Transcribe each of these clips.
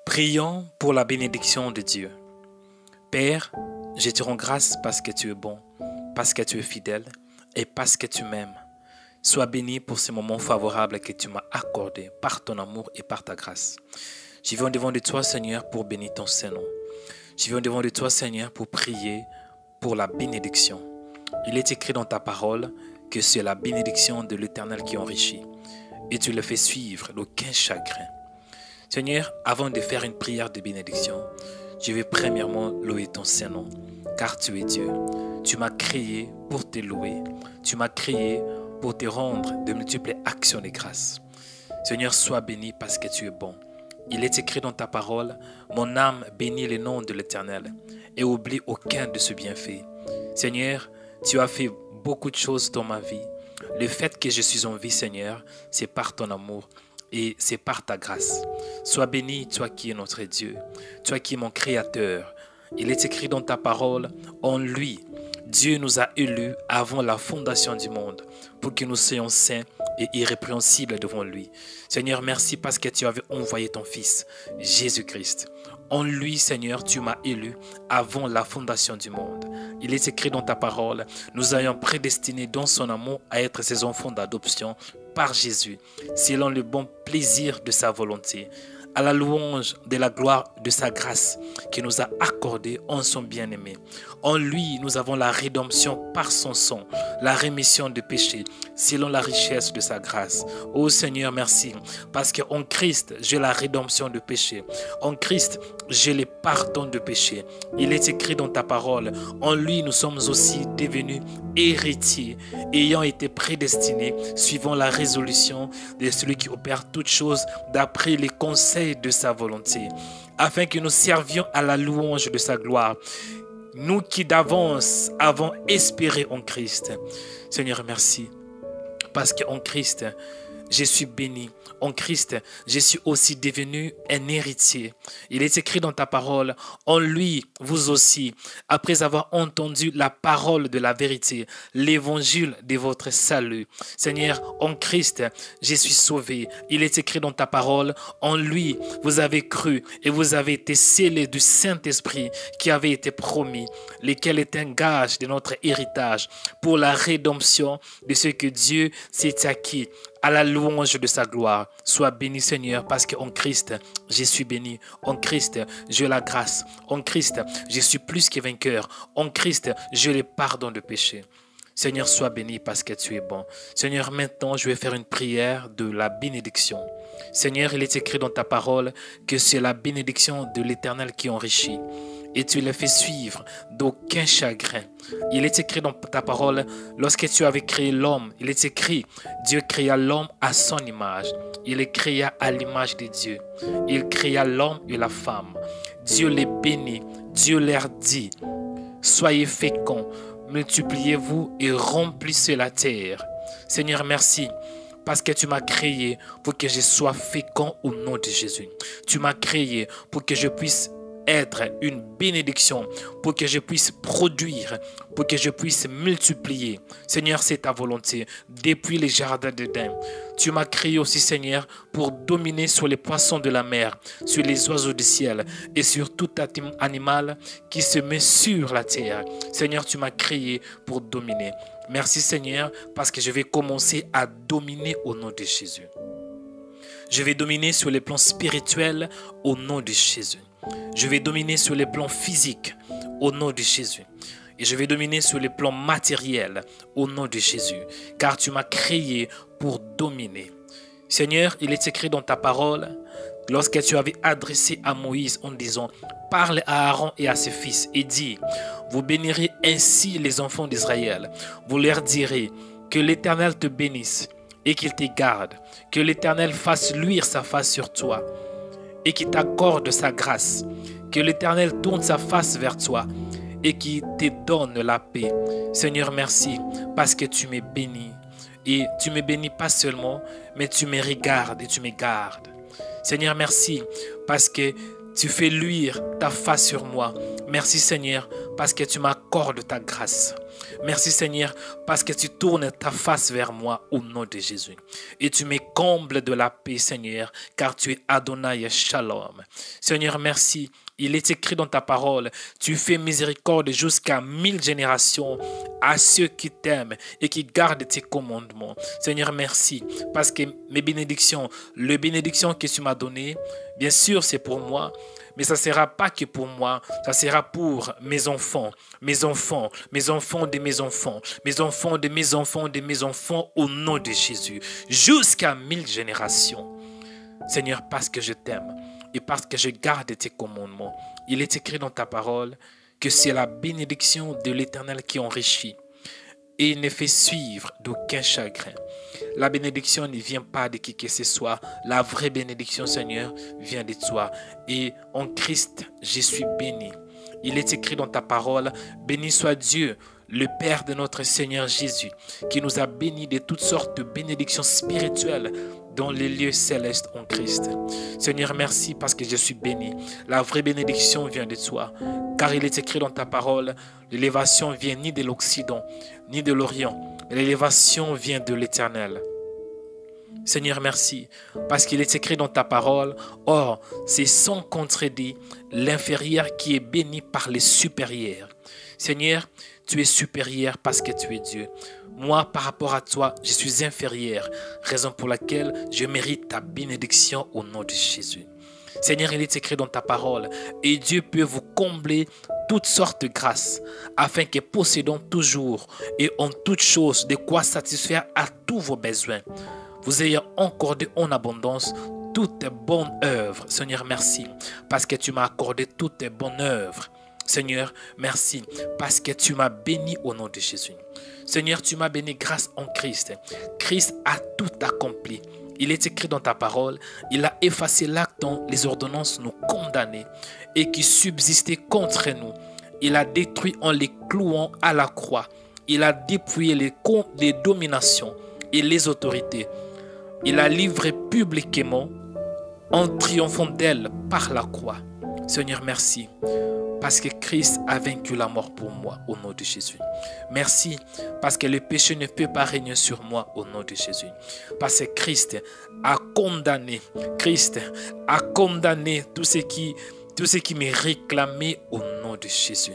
Prions pour la bénédiction de Dieu. Père, je te rends grâce parce que tu es bon, parce que tu es fidèle et parce que tu m'aimes. Sois béni pour ces moments favorables que tu m'as accordés par ton amour et par ta grâce. Je viens devant de toi, Seigneur, pour bénir ton Saint-Nom. Je viens devant de toi, Seigneur, pour prier pour la bénédiction. Il est écrit dans ta parole que c'est la bénédiction de l'Éternel qui enrichit et tu le fais suivre d'aucun chagrin. Seigneur, avant de faire une prière de bénédiction, je vais premièrement louer ton Saint-Nom, car tu es Dieu. Tu m'as créé pour te louer. Tu m'as créé pour te rendre de multiples actions de grâce. Seigneur, sois béni parce que tu es bon. Il est écrit dans ta parole, mon âme bénit le nom de l'Éternel et oublie aucun de ses bienfaits. Seigneur, tu as fait beaucoup de choses dans ma vie. Le fait que je suis en vie, Seigneur, c'est par ton amour et c'est par ta grâce. Sois béni, toi qui es notre Dieu, toi qui es mon Créateur. Il est écrit dans ta parole, en lui, Dieu nous a élus avant la fondation du monde pour que nous soyons saints et irrépréhensibles devant lui. Seigneur, merci parce que tu avais envoyé ton Fils, Jésus-Christ. En lui, Seigneur, tu m'as élu avant la fondation du monde. Il est écrit dans ta parole, nous ayons prédestiné dans son amour à être ses enfants d'adoption par Jésus, selon le bon plaisir de sa volonté, à la louange de la gloire de sa grâce qui nous a accordé en son bien-aimé. En lui, nous avons la rédemption par son sang, la rémission de péchés, selon la richesse de sa grâce. Ô Seigneur, merci, parce qu'en Christ, j'ai la rédemption de péché. En Christ, j'ai le pardon de péché. Il est écrit dans ta parole, en lui, nous sommes aussi devenus héritiers, ayant été prédestinés, suivant la résolution de celui qui opère toutes choses d'après les conseils de sa volonté, afin que nous servions à la louange de sa gloire. Nous qui d'avance avons espéré en Christ. Seigneur, merci. Parce qu'en Christ, je suis béni. En Christ, je suis aussi devenu un héritier. Il est écrit dans ta parole, en lui, vous aussi, après avoir entendu la parole de la vérité, l'évangile de votre salut. Seigneur, en Christ, je suis sauvé. Il est écrit dans ta parole, en lui, vous avez cru et vous avez été scellés du Saint-Esprit qui avait été promis, lequel est un gage de notre héritage pour la rédemption de ce que Dieu s'est acquis à la louange de sa gloire. Sois béni, Seigneur, parce qu'en Christ, je suis béni. En Christ, j'ai la grâce. En Christ, je suis plus que vainqueur. En Christ, j'ai le pardon de péché. Seigneur, sois béni parce que tu es bon. Seigneur, maintenant, je vais faire une prière de la bénédiction. Seigneur, il est écrit dans ta parole que c'est la bénédiction de l'Éternel qui enrichit. Et tu le fais suivre d'aucun chagrin. Il est écrit dans ta parole, lorsque tu avais créé l'homme, il est écrit, Dieu créa l'homme à son image. Il les créa à l'image de Dieu. Il créa l'homme et la femme. Dieu les bénit. Dieu leur dit, soyez féconds, multipliez-vous et remplissez la terre. Seigneur, merci. Parce que tu m'as créé pour que je sois fécond au nom de Jésus. Tu m'as créé pour que je puisse être une bénédiction, pour que je puisse produire, pour que je puisse multiplier. Seigneur, c'est ta volonté. Depuis les jardins d'Éden, tu m'as créé aussi, Seigneur, pour dominer sur les poissons de la mer, sur les oiseaux du ciel et sur tout animal qui se met sur la terre. Seigneur, tu m'as créé pour dominer. Merci, Seigneur, parce que je vais commencer à dominer au nom de Jésus. Je vais dominer sur les plans spirituels au nom de Jésus. Je vais dominer sur les plans physiques au nom de Jésus. Et je vais dominer sur les plans matériels au nom de Jésus. Car tu m'as créé pour dominer. Seigneur, il est écrit dans ta parole, lorsque tu avais adressé à Moïse en disant, parle à Aaron et à ses fils et dis, vous bénirez ainsi les enfants d'Israël. Vous leur direz que l'Éternel te bénisse et qu'il te garde. Que l'Éternel fasse luire sa face sur toi et qu'il t'accorde sa grâce, que l'Éternel tourne sa face vers toi et qu'il te donne la paix. Seigneur, merci parce que tu m'es béni. Et tu me bénis pas seulement, mais tu me regardes et tu me gardes. Seigneur, merci parce que tu fais luire ta face sur moi. Merci Seigneur parce que tu m'accordes ta grâce. Merci Seigneur parce que tu tournes ta face vers moi au nom de Jésus. Et tu me combles de la paix Seigneur, car tu es Adonai Shalom. Seigneur, merci. Il est écrit dans ta parole, tu fais miséricorde jusqu'à 1000 générations à ceux qui t'aiment et qui gardent tes commandements. Seigneur, merci parce que mes bénédictions, les bénédictions que tu m'as données, bien sûr c'est pour moi, mais ça ne sera pas que pour moi, ça sera pour mes enfants, mes enfants, mes enfants de mes enfants, mes enfants de mes enfants de mes enfants au nom de Jésus, jusqu'à 1000 générations. Seigneur, parce que je t'aime et parce que je garde tes commandements, il est écrit dans ta parole que c'est la bénédiction de l'Éternel qui enrichit et ne fait suivre d'aucun chagrin. La bénédiction ne vient pas de qui que ce soit. La vraie bénédiction, Seigneur, vient de toi. Et en Christ, je suis béni. Il est écrit dans ta parole, béni soit Dieu, le Père de notre Seigneur Jésus, qui nous a bénis de toutes sortes de bénédictions spirituelles dans les lieux célestes en Christ. Seigneur, merci parce que je suis béni. La vraie bénédiction vient de toi, car il est écrit dans ta parole, l'élévation vient ni de l'Occident, ni de l'Orient. L'élévation vient de l'Éternel. Seigneur, merci, parce qu'il est écrit dans ta parole, or, c'est sans contredit l'inférieur qui est béni par les supérieurs. Seigneur, tu es supérieur parce que tu es Dieu. Moi, par rapport à toi, je suis inférieur, raison pour laquelle je mérite ta bénédiction au nom de Jésus. Seigneur, il est écrit dans ta parole, et Dieu peut vous combler toutes sortes de grâces, afin que possédons toujours et en toutes choses de quoi satisfaire à tous vos besoins. Vous ayez accordé en abondance toutes tes bonnes œuvres. Seigneur, merci, parce que tu m'as accordé toutes tes bonnes œuvres. Seigneur, merci, parce que tu m'as béni au nom de Jésus. Seigneur, tu m'as béni grâce en Christ. Christ a tout accompli. Il est écrit dans ta parole, il a effacé l'acte dont les ordonnances nous condamnaient et qui subsistait contre nous. Il a détruit en les clouant à la croix. Il a dépouillé les dominations et les autorités. Il a livré publiquement en triomphant d'elle par la croix. Seigneur, merci, parce que Christ a vaincu la mort pour moi au nom de Jésus. Merci, parce que le péché ne peut pas régner sur moi au nom de Jésus. Parce que Christ a condamné tout ce qui me réclamait au nom de Jésus.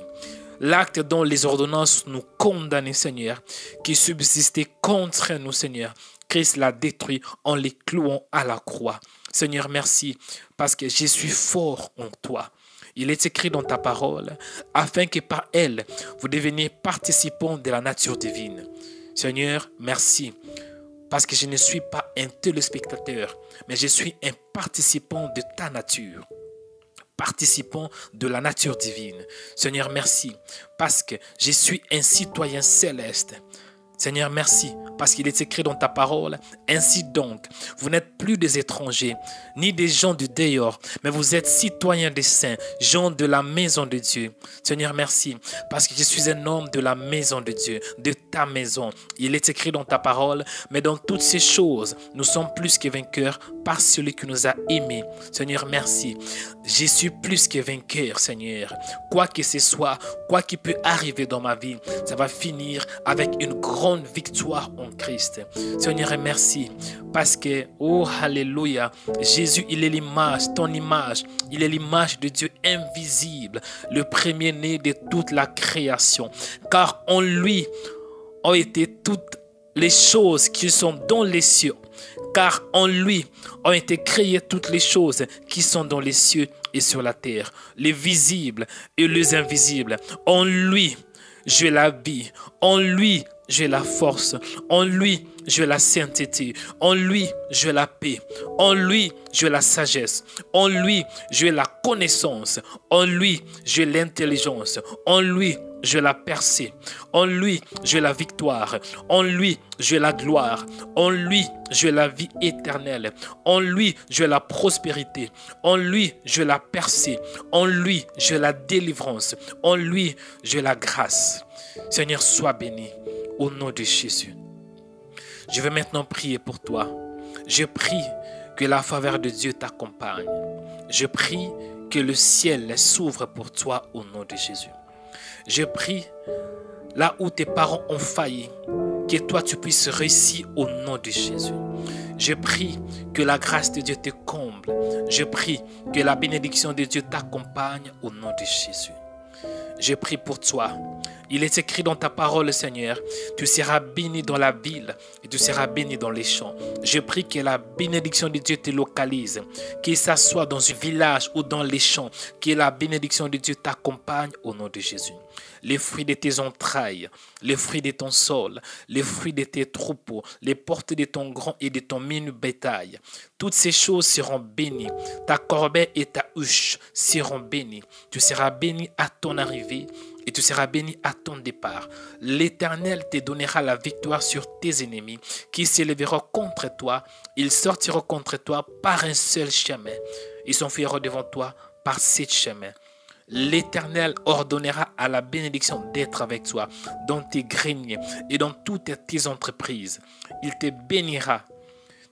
L'acte dont les ordonnances nous condamnaient, Seigneur, qui subsistait contre nous, Seigneur, Christ l'a détruit en les clouant à la croix. Seigneur, merci, parce que je suis fort en toi. Il est écrit dans ta parole, afin que par elle, vous deveniez participants de la nature divine. Seigneur, merci, parce que je ne suis pas un téléspectateur, mais je suis un participant de ta nature. Participant de la nature divine. Seigneur, merci, parce que je suis un citoyen céleste. Seigneur, merci, parce qu'il est écrit dans ta parole, ainsi donc, vous n'êtes plus des étrangers, ni des gens du dehors, mais vous êtes citoyens des saints, gens de la maison de Dieu. Seigneur, merci, parce que je suis un homme de la maison de Dieu, de ta maison. Il est écrit dans ta parole, mais dans toutes ces choses, nous sommes plus que vainqueurs par celui qui nous a aimés. Seigneur, merci. Je suis plus que vainqueur, Seigneur. Quoi que ce soit, quoi qui peut arriver dans ma vie, ça va finir avec une grande victoire en Christ. Seigneur, merci, parce que, oh, alléluia, Jésus, il est l'image, ton image, il est l'image de Dieu invisible, le premier-né de toute la création, car en lui ont été toutes les choses qui sont dans les cieux, car en lui ont été créées toutes les choses qui sont dans les cieux et sur la terre, les visibles et les invisibles. En lui, j'ai la vie. En lui, j'ai la force. En lui, j'ai la sainteté. En lui, j'ai la paix. En lui, j'ai la sagesse. En lui, j'ai la connaissance. En lui, j'ai l'intelligence. En lui, j'ai la percée. En lui, j'ai la victoire. En lui, j'ai la gloire. En lui, j'ai la vie éternelle. En lui, j'ai la prospérité. En lui, j'ai la percée. En lui, j'ai la délivrance. En lui, j'ai la grâce. Seigneur, sois béni au nom de Jésus. Je vais maintenant prier pour toi. Je prie que la faveur de Dieu t'accompagne. Je prie que le ciel s'ouvre pour toi au nom de Jésus. Je prie, là où tes parents ont failli, que toi tu puisses réussir au nom de Jésus. Je prie que la grâce de Dieu te comble. Je prie que la bénédiction de Dieu t'accompagne au nom de Jésus. Je prie pour toi. Il est écrit dans ta parole, Seigneur, tu seras béni dans la ville et tu seras béni dans les champs. Je prie que la bénédiction de Dieu te localise, qu'il s'assoie dans un village ou dans les champs, que la bénédiction de Dieu t'accompagne au nom de Jésus. Les fruits de tes entrailles, les fruits de ton sol, les fruits de tes troupeaux, les portes de ton grand et de ton minu bétail, toutes ces choses seront bénies. Ta corbeille et ta huche seront bénies. Tu seras béni à ton arrivée et tu seras béni à ton départ. L'Éternel te donnera la victoire sur tes ennemis qui s'élèveront contre toi. Ils sortiront contre toi par un seul chemin. Ils s'enfuiront devant toi par 7 chemins. L'Éternel ordonnera à la bénédiction d'être avec toi dans tes greniers et dans toutes tes entreprises. Il te bénira.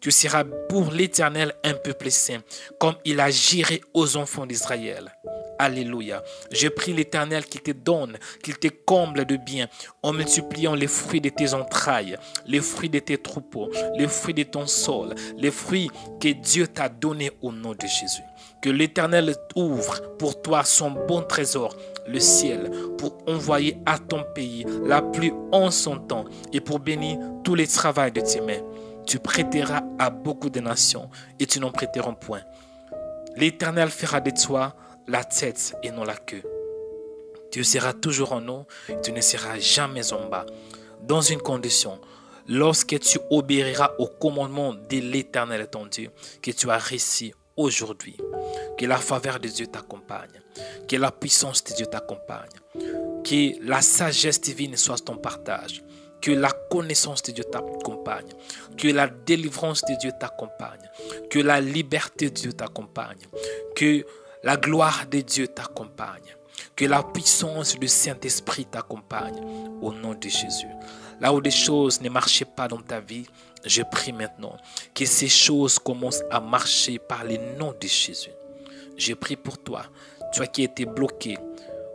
Tu seras pour l'Éternel un peuple saint, comme il a géré aux enfants d'Israël. Alléluia. Je prie l'Éternel qu'il te donne, qu'il te comble de bien, en multipliant les fruits de tes entrailles, les fruits de tes troupeaux, les fruits de ton sol, les fruits que Dieu t'a donnés au nom de Jésus. Que l'Éternel ouvre pour toi son bon trésor, le ciel, pour envoyer à ton pays la pluie en son temps et pour bénir tous les travaux de tes mains. Tu prêteras à beaucoup de nations et tu n'en prêteront point. L'Éternel fera de toi la tête et non la queue. Tu seras toujours en haut et tu ne seras jamais en bas. Dans une condition, lorsque tu obéiras au commandement de l'Éternel ton Dieu, que tu as réussi aujourd'hui. Que la faveur de Dieu t'accompagne. Que la puissance de Dieu t'accompagne. Que la sagesse divine soit ton partage. Que la connaissance de Dieu t'accompagne. Que la délivrance de Dieu t'accompagne. Que la liberté de Dieu t'accompagne. Que la gloire de Dieu t'accompagne. Que la puissance du Saint-Esprit t'accompagne. Au nom de Jésus. Là où des choses ne marchaient pas dans ta vie, je prie maintenant que ces choses commencent à marcher par le nom de Jésus. Je prie pour toi, toi qui étais bloqué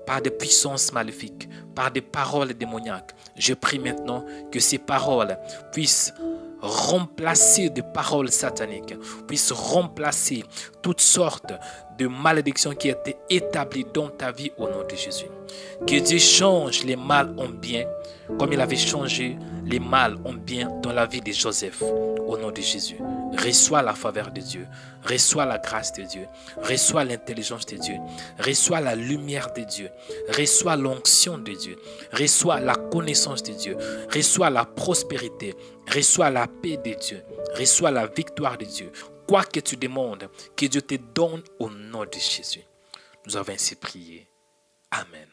par des puissances maléfiques, par des paroles démoniaques. Je prie maintenant que ces paroles puissent remplacer des paroles sataniques, puissent remplacer toutes sortes de malédictions qui étaient établies dans ta vie au nom de Jésus. Que Dieu change les mal en bien, comme il avait changé les mal en bien dans la vie de Joseph, au nom de Jésus. Reçois la faveur de Dieu, reçois la grâce de Dieu, reçois l'intelligence de Dieu, reçois la lumière de Dieu, reçois l'onction de Dieu, reçois la connaissance de Dieu, reçois la prospérité, reçois la paix de Dieu, reçois la victoire de Dieu. Quoi que tu demandes, que Dieu te donne au nom de Jésus. Nous avons ainsi prié. Amen.